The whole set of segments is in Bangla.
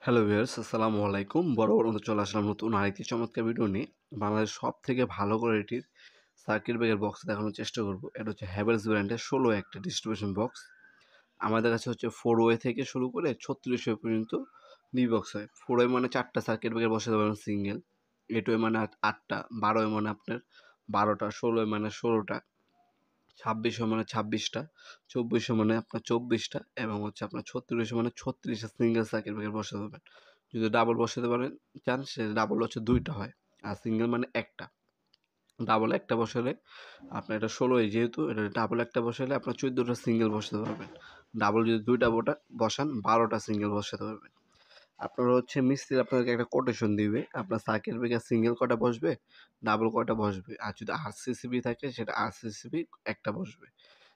হ্যালো ভিউয়ার্স, আসসালামু আলাইকুম। বরাবর মতো চলে আসলাম নতুন আরেকটি চমৎকার ভিডিও নিয়ে। বাংলাদেশের সবথেকে ভালো কোয়ালিটির সার্কিট ব্রেকার বক্স দেখানোর চেষ্টা করব। এটা হচ্ছে হ্যাভেলস ব্র্যান্ডের ১৬ একটা ডিস্ট্রিবিউশন বক্স। আমাদের কাছে হচ্ছে 4 ওয়ে থেকে শুরু করে ৩৬ ওয়ে পর্যন্ত বি বক্স হয়। 4 ওয়ে মানে ৪টা সার্কিট ব্রেকার বসাতে পারবেন সিঙ্গেল। 8 ওয়ে মানে 8টা, ১২ ওয়ে মানে আপনার ১২টা, ১৬ ওয়ে মানে ১৬টা, ২৬০০ মানে ২৬টা, ২৪০০ মানে আপনার ২৪টা এবং হচ্ছে আপনার ৩৬০০ মানে ৩৬টা সিঙ্গেল সার্কিট ব্রেকার বসাতে পারবেন। যদি ডাবল বসাতে পারেন চান সে ডাবল হচ্ছে ২টা হয়। আর সিঙ্গেল মানে একটা। ডাবল একটা বসালে আপনার এটা ১৬ই যেহেতু এটা ডাবল একটা বসালে আপনার ১৪টা সিঙ্গেল বসাতে পারবেন। ডাবল যদি ২টা বসান ১২টা সিঙ্গেল বসাতে পারবেন। আপনারা হচ্ছে মিস্ত্রি আপনাদেরকে একটা কোটেশন দিবে। আপনার সার্কিট ব্রেকার সিঙ্গেল কয়টা বসবে, ডাবল কয়টা বসবে। আর যদি আরসিসিবি থাকে সেটা আরসিসিবি একটা বসবে।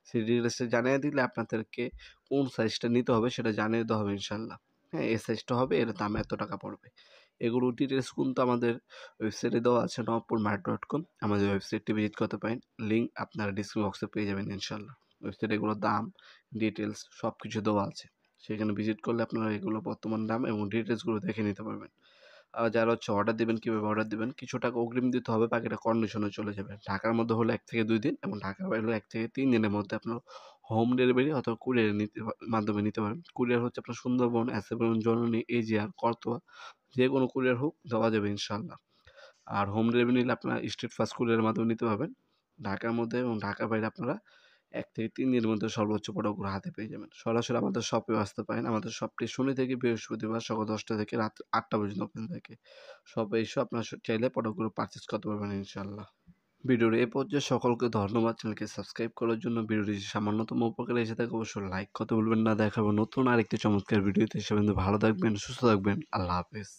সেই ডিটেইলসটা জানিয়ে দিলে আপনাদেরকে কোন সাইজটা নিতে হবে সেটা জানিয়ে দেওয়া হবে ইনশাআল্লাহ। হ্যাঁ, এই সাইজটা হবে, এর দাম এত টাকা পড়বে। এগুলোর ডিটেইলস কিন্তু আমাদের ওয়েবসাইটে দেওয়া আছে nopurmart.com। আমাদের ওয়েবসাইটটি ভিজিট করতে পারেন। লিঙ্ক আপনারা ডিসক্রিপশন বক্সে পেয়ে যাবেন ইনশাআল্লাহ। ওয়েবসাইটে এগুলোর দাম, ডিটেইলস সবকিছু দেওয়া আছে। সেখানে ভিজিট করলে আপনারা এগুলো বর্তমান দাম এবং ডিটেইলসগুলো দেখে নিতে পারবেন। যারা হচ্ছে অর্ডার দিবেন, কিভাবে অর্ডার দিবেন? কিছু টাকা অগ্রিম দিতে হবে, বাকিটা কন্ডিশনে চলে যাবে। ঢাকার মধ্যে হলে ১ থেকে ২ দিন এবং ঢাকার বাইরে হলে ১ থেকে ৩ দিনের মধ্যে আপনার হোম ডেলিভারি অথবা কুরিয়ারে মাধ্যমে নিতে পারেন। কুরিয়ার হচ্ছে আপনার সুন্দরবন, এসএফএম, জননী, এজিআর, করতোয়া যেকোনো কুরিয়ার হোক দেওয়া যাবে ইনশাআল্লাহ। আর হোম ডেলিভারি নিলে আপনার স্ট্রিট ফাস্ট কুরিয়ারের মাধ্যমে নিতে পারবেন। ঢাকার মধ্যে এবং ঢাকার বাইরে আপনারা ১ থেকে ৩ দিনের মধ্যে সর্বোচ্চ প্রোডাক্টগুলো হাতে পেয়ে যাবেন। সরাসরি আমাদের শপেও আসতে পারেন। আমাদের শপটি শনি থেকে বৃহস্পতিবার সকাল ১০টা থেকে রাত ৮টা পর্যন্ত ওপেন থাকে। শপে এসে আপনারা চাইলে প্রোডাক্টগুলো পারচেজ করতে পারবেন ইনশাআল্লাহ। ভিডিওর এ পর্যায়ে সকলকে ধন্যবাদ চ্যানেলকে সাবস্ক্রাইব করার জন্য। ভিডিওটি যদি সামান্যতম উপকারে এসে থাকে অবশ্যই লাইক করতে ভুলবেন না। দেখা হবে নতুন আরেকটি চমৎকার ভিডিওতে। সে পর্যন্ত ভালো থাকবেন, সুস্থ থাকবেন। আল্লাহ হাফেজ।